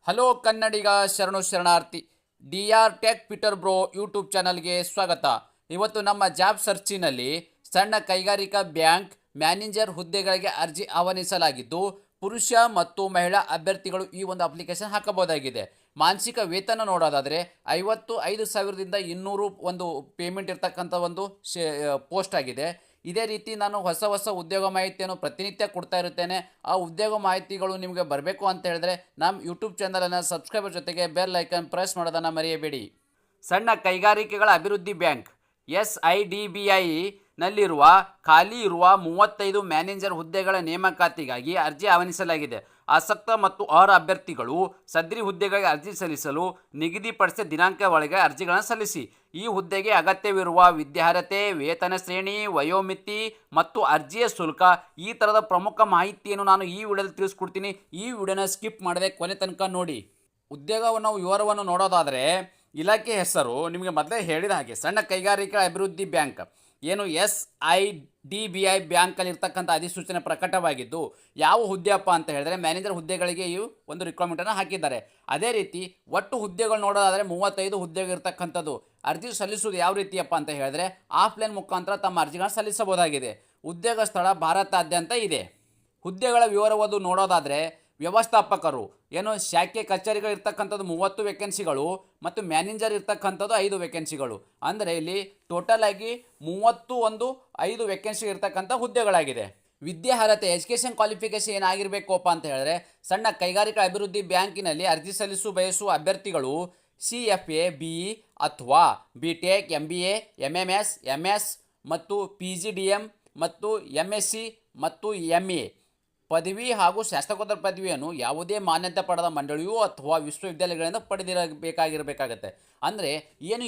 Hello Kannadiga ಶರಣು ಶರಣಾರ್ಥಿ. D R tech Peter bro YouTube ಚಾನಲ್ಗೆ ಸ್ವಾಗತ. ಇವತ್ತು ನಮ್ಮ ಜಾಬ್ ಸರ್ಚಿನಲ್ಲಿ ಸಣ್ಣ ಕೈಗಾರಿಕಾ ಬ್ಯಾಂಕ್ ಮ್ಯಾನೇಜರ್ ಹುದ್ದೆಗಳಿಗೆ ಅರ್ಜಿ ಆಹ್ವಾನಿಸಲಾಗಿದ್ದು, ಪುರುಷ ಮತ್ತು ಮಹಿಳಾ ಅಭ್ಯರ್ಥಿಗಳು ಈ ಒಂದು ಅಪ್ಲಿಕೇಶನ್ ಹಾಕಬಹುದಾಗಿದೆ. ಮಾನಸಿಕ ವೇತನ ನೋಡೋದಾದರೆ 55,000ದಿಂದ 200 ಒಂದು ಪೇಮೆಂಟ್ ಇರ್ತಕ್ಕಂಥ ಒಂದು ಪೋಸ್ಟ್ ಆಗಿದೆ. ಇದೇ ರೀತಿ ನಾನು ಹೊಸ ಉದ್ಯೋಗ ಮಾಹಿತಿಯನ್ನು ಪ್ರತಿನಿತ್ಯ ಕೊಡ್ತಾ ಇರುತ್ತೇನೆ. ಆ ಉದ್ಯೋಗ ಮಾಹಿತಿಗಳು ನಿಮಗೆ ಬರಬೇಕು ಅಂತ ಹೇಳಿದ್ರೆ ನಮ್ಮ ಯೂಟ್ಯೂಬ್ ಚಾನಲನ್ನು ಸಬ್ಸ್ಕ್ರೈಬರ್ ಜೊತೆಗೆ ಬೆಲ್ ಐಕನ್ ಪ್ರೆಸ್ ಮಾಡೋದನ್ನು ಮರೆಯಬೇಡಿ. ಸಣ್ಣ ಕೈಗಾರಿಕೆಗಳ ಅಭಿವೃದ್ಧಿ ಬ್ಯಾಂಕ್ SIDBI ನಲ್ಲಿರುವ ಖಾಲಿ ಇರುವ 35 ಮ್ಯಾನೇಜರ್ ಹುದ್ದೆಗಳ ನೇಮಕಾತಿಗಾಗಿ ಅರ್ಜಿ ಆಹ್ವಾನಿಸಲಾಗಿದೆ. ಆಸಕ್ತ ಮತ್ತು ಅರ್ಹ ಅಭ್ಯರ್ಥಿಗಳು ಸದರಿ ಹುದ್ದೆಗಳಿಗೆ ಅರ್ಜಿ ಸಲ್ಲಿಸಲು ನಿಗದಿಪಡಿಸಿದ ದಿನಾಂಕ ಒಳಗೆ ಅರ್ಜಿಗಳನ್ನು ಸಲ್ಲಿಸಿ. ಈ ಹುದ್ದೆಗೆ ಅಗತ್ಯವಿರುವ ವಿದ್ಯಾರ್ಹತೆ, ವೇತನ ಶ್ರೇಣಿ, ವಯೋಮಿತಿ ಮತ್ತು ಅರ್ಜಿಯ ಶುಲ್ಕ, ಈ ಥರದ ಪ್ರಮುಖ ಮಾಹಿತಿಯನ್ನು ನಾನು ಈ ವಿಡಿಯೋದಲ್ಲಿ ತಿಳಿಸ್ಕೊಡ್ತೀನಿ. ಈ ವಿಡಿಯೋನ ಸ್ಕಿಪ್ ಮಾಡದೆ ಕೊನೆ ತನಕ ನೋಡಿ. ಉದ್ಯೋಗವನ್ನು ವಿವರವನ್ನು ನೋಡೋದಾದರೆ ಇಲಾಖೆ ಹೆಸರು ನಿಮಗೆ ಮೊದಲೇ ಹೇಳಿದ ಹಾಗೆ ಸಣ್ಣ ಕೈಗಾರಿಕಾ ಅಭಿವೃದ್ಧಿ ಬ್ಯಾಂಕ್, ಏನು SIDBI ಬ್ಯಾಂಕಲ್ಲಿ ಇರ್ತಕ್ಕಂಥ ಅಧಿಸೂಚನೆ ಪ್ರಕಟವಾಗಿದ್ದು, ಯಾವ ಹುದ್ದೆಯಪ್ಪ ಅಂತ ಹೇಳಿದ್ರೆ ಮ್ಯಾನೇಜರ್ ಹುದ್ದೆಗಳಿಗೆ ಈ ಒಂದು ರಿಕ್ವೈರ್ಮೆಂಟನ್ನು ಹಾಕಿದ್ದಾರೆ. ಅದೇ ರೀತಿ ಒಟ್ಟು ಹುದ್ದೆಗಳು ನೋಡೋದಾದರೆ 35 ಹುದ್ದೆಗಳು ಇರ್ತಕ್ಕಂಥದ್ದು. ಅರ್ಜಿ ಸಲ್ಲಿಸುವುದು ಯಾವ ರೀತಿಯಪ್ಪ ಅಂತ ಹೇಳಿದ್ರೆ ಆಫ್ಲೈನ್ ಮುಖಾಂತರ ತಮ್ಮ ಅರ್ಜಿಗಳನ್ನು ಸಲ್ಲಿಸಬಹುದಾಗಿದೆ. ಉದ್ಯೋಗ ಸ್ಥಳ ಭಾರತಾದ್ಯಂತ ಇದೆ. ಹುದ್ದೆಗಳ ವಿವರವನ್ನು ನೋಡೋದಾದರೆ ವ್ಯವಸ್ಥಾಪಕರು, ಏನು ಶಾಖೆ ಕಚೇರಿಗಳು ಇರ್ತಕ್ಕಂಥದ್ದು 30 ವೇಕೆನ್ಸಿಗಳು ಮತ್ತು ಮ್ಯಾನೇಜರ್ ಇರ್ತಕ್ಕಂಥದ್ದು 5 ವೇಕೆನ್ಸಿಗಳು. ಅಂದರೆ ಇಲ್ಲಿ ಟೋಟಲ್ ಆಗಿ 5 ವೇಕೆನ್ಸಿ ಇರ್ತಕ್ಕಂಥ ಹುದ್ದೆಗಳಾಗಿದೆ. ವಿದ್ಯಾರ್ಹತೆ, ಎಜುಕೇಷನ್ ಕ್ವಾಲಿಫಿಕೇಷನ್ ಏನಾಗಿರಬೇಕಪ್ಪ ಅಂತ ಹೇಳಿದ್ರೆ ಸಣ್ಣ ಕೈಗಾರಿಕಾ ಅಭಿವೃದ್ಧಿ ಬ್ಯಾಂಕಿನಲ್ಲಿ ಅರ್ಜಿ ಬಯಸುವ ಅಭ್ಯರ್ಥಿಗಳು CFA, BE ಅಥವಾ BTech, MBA, MMS, MS ಮತ್ತು PGDM ಮತ್ತು MSc ಮತ್ತು MA ಪದವಿ ಹಾಗೂ ಸ್ನಾತಕೋತ್ತರ ಪದವಿಯನ್ನು ಯಾವುದೇ ಮಾನ್ಯತೆ ಪಡೆದ ಮಂಡಳಿಯು ಅಥವಾ ವಿಶ್ವವಿದ್ಯಾಲಯಗಳಿಂದ ಪಡೆದಿರಬೇಕಾಗಿರಬೇಕಾಗತ್ತೆ. ಅಂದರೆ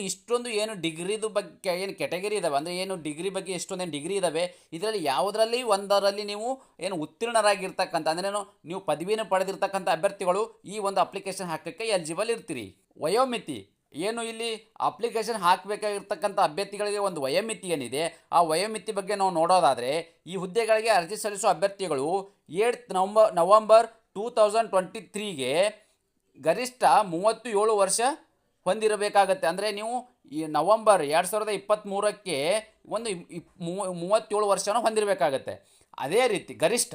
ಇಷ್ಟೊಂದು ಡಿಗ್ರಿದು ಬಗ್ಗೆ ಕೆಟಗರಿ ಇದ್ದಾವೆ, ಅಂದರೆ ಡಿಗ್ರಿ ಬಗ್ಗೆ ಎಷ್ಟೊಂದೇನು ಡಿಗ್ರಿ ಇದ್ದಾವೆ, ಇದರಲ್ಲಿ ಯಾವುದರಲ್ಲಿ ಒಂದರಲ್ಲಿ ನೀವು ಉತ್ತೀರ್ಣರಾಗಿರ್ತಕ್ಕಂಥ ಅಂದರೆ ನೀವು ಪದವಿಯನ್ನು ಪಡೆದಿರ್ತಕ್ಕಂಥ ಅಭ್ಯರ್ಥಿಗಳು ಈ ಒಂದು ಅಪ್ಲಿಕೇಶನ್ ಹಾಕೋಕ್ಕೆ ಎಲಿಜಿಬಲ್ ಇರ್ತೀರಿ. ವಯೋಮಿತಿ, ಇಲ್ಲಿ ಅಪ್ಲಿಕೇಶನ್ ಹಾಕಬೇಕಾಗಿರ್ತಕ್ಕಂಥ ಅಭ್ಯರ್ಥಿಗಳಿಗೆ ಒಂದು ವಯೋಮಿತಿ ಏನಿದೆ, ಆ ವಯೋಮಿತಿ ಬಗ್ಗೆ ನಾವು ನೋಡೋದಾದರೆ ಈ ಹುದ್ದೆಗಳಿಗೆ ಅರ್ಜಿ ಸಲ್ಲಿಸುವ ಅಭ್ಯರ್ಥಿಗಳು 8 ನವಂಬರ್ 2023ಗೆ ಗರಿಷ್ಠ 37 ವರ್ಷ ಹೊಂದಿರಬೇಕಾಗತ್ತೆ. ಅಂದರೆ ನೀವು ಈ ನವಂಬರ್ 2023ಕ್ಕೆ ಒಂದು 37 ವರ್ಷವನ್ನು ಹೊಂದಿರಬೇಕಾಗತ್ತೆ. ಅದೇ ರೀತಿ ಗರಿಷ್ಠ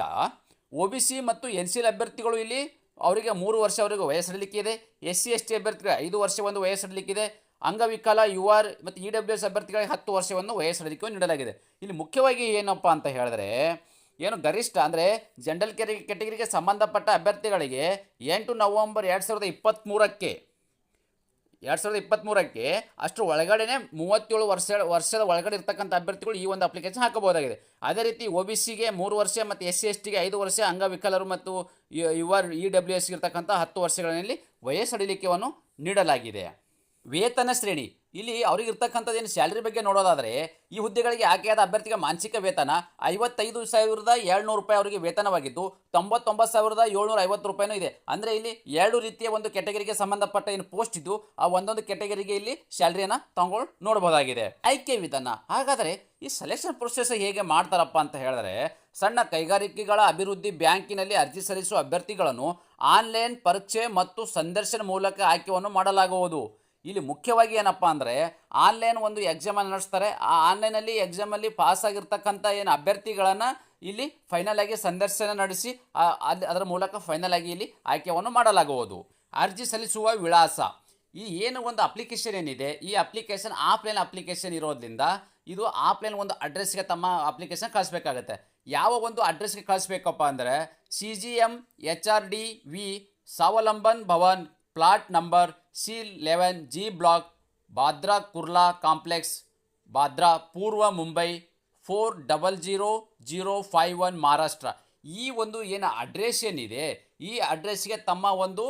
OBC ಮತ್ತು NC ಅಭ್ಯರ್ಥಿಗಳು ಇಲ್ಲಿ ಅವರಿಗೆ 3 ವರ್ಷವರೆಗೂ ವಯಸ್ಸಡಲಿಕ್ಕೆ ಇದೆ. SC ST ಅಭ್ಯರ್ಥಿಗಳಿಗೆ 5 ವರ್ಷ ಒಂದು ವಯಸ್ಸಡಲಿಕ್ಕಿದೆ. ಅಂಗವಿಕಲ UR ಮತ್ತು EWS ಅಭ್ಯರ್ಥಿಗಳಿಗೆ 10 ವರ್ಷವನ್ನು ವಯಸ್ಸಡಲಿಕ್ಕೆ ನೀಡಲಾಗಿದೆ. ಇಲ್ಲಿ ಮುಖ್ಯವಾಗಿ ಏನಪ್ಪ ಅಂತ ಹೇಳಿದ್ರೆ ಗರಿಷ್ಠ ಅಂದರೆ ಜನರಲ್ ಕೆಟಗರಿಗೆ ಸಂಬಂಧಪಟ್ಟ ಅಭ್ಯರ್ಥಿಗಳಿಗೆ 8 ನವಂಬರ್ 2023ಕ್ಕೆ ಅಷ್ಟು ಒಳಗಡೆ 37 ವರ್ಷದ ಒಳಗಡೆ ಇರ್ತಕ್ಕಂಥ ಅಭ್ಯರ್ಥಿಗಳು ಈ ಒಂದು ಅಪ್ಲಿಕೇಶನ್ ಹಾಕಬಹುದಾಗಿದೆ. ಅದೇ ರೀತಿ OBCಗೆ 3 ವರ್ಷ ಮತ್ತು SC STಗೆ 5 ವರ್ಷ, ಅಂಗವಿಕಲರು ಮತ್ತು UR EWS ಇರ್ತಕ್ಕಂಥ 10 ವರ್ಷಗಳಲ್ಲಿ ವಯಸ್ಸಡಿಲಿಕೆಯನ್ನು ನೀಡಲಾಗಿದೆ. ವೇತನ ಶ್ರೇಣಿ, ಇಲ್ಲಿ ಅವರಿಗಿರ್ತಕ್ಕಂಥದ್ದು ಸ್ಯಾಲರಿ ಬಗ್ಗೆ ನೋಡೋದಾದರೆ ಈ ಹುದ್ದೆಗಳಿಗೆ ಆಯ್ಕೆಯಾದ ಅಭ್ಯರ್ಥಿಗೆ ಮಾಸಿಕ ವೇತನ 55,700 ರೂಪಾಯಿ ಅವರಿಗೆ ವೇತನವಾಗಿದ್ದು 99,750 ರೂಪಾಯಿನೂ ಇದೆ. ಅಂದರೆ ಇಲ್ಲಿ 2 ರೀತಿಯ ಒಂದು ಕೆಟಗರಿಗೆ ಸಂಬಂಧಪಟ್ಟ ಪೋಸ್ಟ್ ಇದ್ದು ಆ ಒಂದೊಂದು ಕೆಟಗರಿಗೆ ಇಲ್ಲಿ ಸ್ಯಾಲರಿಯನ್ನು ತಗೊಂಡು ನೋಡಬಹುದಾಗಿದೆ. ಆಯ್ಕೆ ವಿಧಾನ, ಹಾಗಾದರೆ ಈ ಸೆಲೆಕ್ಷನ್ ಪ್ರೊಸೆಸ್ ಹೇಗೆ ಮಾಡ್ತಾರಪ್ಪ ಅಂತ ಹೇಳಿದ್ರೆ ಸಣ್ಣ ಕೈಗಾರಿಕೆಗಳ ಅಭಿವೃದ್ಧಿ ಬ್ಯಾಂಕಿನಲ್ಲಿ ಅರ್ಜಿ ಸಲ್ಲಿಸುವ ಅಭ್ಯರ್ಥಿಗಳನ್ನು ಆನ್ಲೈನ್ ಪರೀಕ್ಷೆ ಮತ್ತು ಸಂದರ್ಶನ ಮೂಲಕ ಆಯ್ಕೆಯನ್ನು ಮಾಡಲಾಗುವುದು. ಇಲ್ಲಿ ಮುಖ್ಯವಾಗಿ ಏನಪ್ಪ ಅಂದರೆ ಆನ್ಲೈನ್ ಒಂದು ಎಕ್ಸಾಮನ್ನು ನಡೆಸ್ತಾರೆ. ಆ ಆನ್ಲೈನಲ್ಲಿ ಎಕ್ಸಾಮಲ್ಲಿ ಪಾಸ್ ಆಗಿರ್ತಕ್ಕಂಥ ಅಭ್ಯರ್ಥಿಗಳನ್ನು ಇಲ್ಲಿ ಫೈನಲ್ ಆಗಿ ಸಂದರ್ಶನ ನಡೆಸಿ ಅದರ ಮೂಲಕ ಫೈನಲ್ ಆಗಿ ಇಲ್ಲಿ ಆಯ್ಕೆಯನ್ನು ಮಾಡಲಾಗುವುದು. ಅರ್ಜಿ ಸಲ್ಲಿಸುವ ವಿಳಾಸ, ಈ ಒಂದು ಅಪ್ಲಿಕೇಶನ್ ಏನಿದೆ ಈ ಅಪ್ಲಿಕೇಶನ್ ಆಫ್ಲೈನ್ ಅಪ್ಲಿಕೇಶನ್ ಇರೋದ್ರಿಂದ ಇದು ಆಫ್ಲೈನ್ ಒಂದು ಅಡ್ರೆಸ್ಗೆ ತಮ್ಮ ಅಪ್ಲಿಕೇಶನ್ ಕಳಿಸ್ಬೇಕಾಗತ್ತೆ. ಯಾವ ಒಂದು ಅಡ್ರೆಸ್ಗೆ ಕಳಿಸ್ಬೇಕಪ್ಪ ಅಂದರೆ CGM HRD V Swavalamban Bhavan, plot number C11 G block, Bandra Kurla complex, Bandra, ಪೂರ್ವ ಮುಂಬೈ 400051 ಮಹಾರಾಷ್ಟ್ರ. ಈ ಒಂದು ಅಡ್ರೆಸ್ ಏನಿದೆ ಈ ಅಡ್ರೆಸ್ಗೆ ತಮ್ಮ ಒಂದು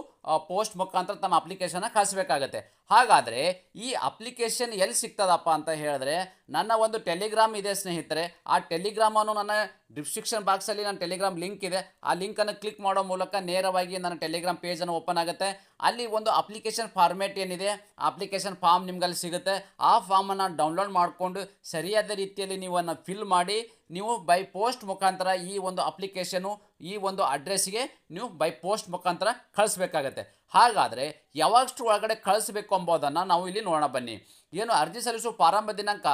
ಪೋಸ್ಟ್ ಮುಖಾಂತರ ತಮ್ಮ ಅಪ್ಲಿಕೇಶನ್ನ ಕಳಿಸ್ಬೇಕಾಗತ್ತೆ. ಹಾಗಾದರೆ ಈ ಅಪ್ಲಿಕೇಶನ್ ಎಲ್ಲಿ ಸಿಗ್ತದಪ್ಪ ಅಂತ ಹೇಳಿದ್ರೆ ನನ್ನ ಒಂದು ಟೆಲಿಗ್ರಾಮ್ ಇದೆ ಸ್ನೇಹಿತರೆ. ಆ ಟೆಲಿಗ್ರಾಮನ್ನು ನನ್ನ ಡಿಸ್ಕ್ರಿಪ್ಷನ್ ಬಾಕ್ಸಲ್ಲಿ ನನ್ನ ಟೆಲಿಗ್ರಾಮ್ ಲಿಂಕ್ ಇದೆ. ಆ ಲಿಂಕನ್ನು ಕ್ಲಿಕ್ ಮಾಡೋ ಮೂಲಕ ನೇರವಾಗಿ ನನ್ನ ಟೆಲಿಗ್ರಾಮ್ ಪೇಜನ್ನು ಓಪನ್ ಆಗುತ್ತೆ. ಅಲ್ಲಿ ಒಂದು ಅಪ್ಲಿಕೇಶನ್ ಫಾರ್ಮೇಟ್ ಏನಿದೆ, ಅಪ್ಲಿಕೇಶನ್ ಫಾರ್ಮ್ ನಿಮ್ಗಲ್ಲಿ ಸಿಗುತ್ತೆ. ಆ ಫಾರ್ಮನ್ನು ಡೌನ್ಲೋಡ್ ಮಾಡಿಕೊಂಡು ಸರಿಯಾದ ರೀತಿಯಲ್ಲಿ ನೀವು ಅದನ್ನು ಫಿಲ್ ಮಾಡಿ ನೀವು ಬೈ ಪೋಸ್ಟ್ ಮುಖಾಂತರ ಈ ಒಂದು ಅಪ್ಲಿಕೇಶನು ಈ ಒಂದು ಅಡ್ರೆಸ್ಗೆ ನೀವು ಬೈ ಪೋಸ್ಟ್ ಮುಖಾಂತರ ಕಳಿಸ್ಬೇಕಾಗತ್ತೆ. ಹಾಗಾದರೆ ಯಾವಾಗಷ್ಟು ಒಳಗಡೆ ಕಳಿಸ್ಬೇಕು ಎಂಬುದನ್ನು ನಾವು ಇಲ್ಲಿ ನೋಡೋಣ ಬನ್ನಿ. ಏನು ಅರ್ಜಿ ಸಲ್ಲಿಸುವ ಪ್ರಾರಂಭ ದಿನಾಂಕ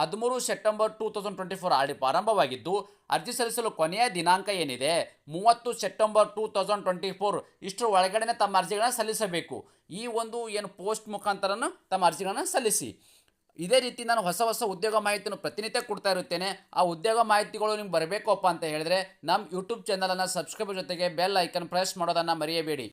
13 ಸೆಪ್ಟೆಂಬರ್ 2024 ಆಲ್ರೆಡಿ ಪ್ರಾರಂಭವಾಗಿದ್ದು, ಅರ್ಜಿ ಸಲ್ಲಿಸಲು ಕೊನೆಯ ದಿನಾಂಕ ಏನಿದೆ 30 ಸೆಪ್ಟೆಂಬರ್ 2024 ಇಷ್ಟರ ಒಳಗಡೆ ತಮ್ಮ ಅರ್ಜಿಗಳನ್ನು ಸಲ್ಲಿಸಬೇಕು. ಈ ಒಂದು ಏನು ಪೋಸ್ಟ್ ಮುಖಾಂತರನು ತಮ್ಮ ಅರ್ಜಿಗಳನ್ನು ಸಲ್ಲಿಸಿ. ಇದೇ ರೀತಿ ನಾನು ಹೊಸ ಹೊಸ ಉದ್ಯೋಗ ಮಾಹಿತಿಯನ್ನು ಪ್ರತಿನಿತ್ಯ ಕೊಡ್ತಾ ಇರುತ್ತೇನೆ. ಆ ಉದ್ಯೋಗ ಮಾಹಿತಿಗಳು ನಿಮ್ಗೆ ಬರಬೇಕಪ್ಪ ಅಂತ ಹೇಳಿದ್ರೆ ನಮ್ಮ ಯೂಟ್ಯೂಬ್ ಚಾನಲನ್ನು ಸಬ್ಸ್ಕ್ರೈಬ್ ಜೊತೆಗೆ ಬೆಲ್ ಐಕನ್ ಪ್ರೆಸ್ ಮಾಡೋದನ್ನು ಮರೆಯಬೇಡಿ.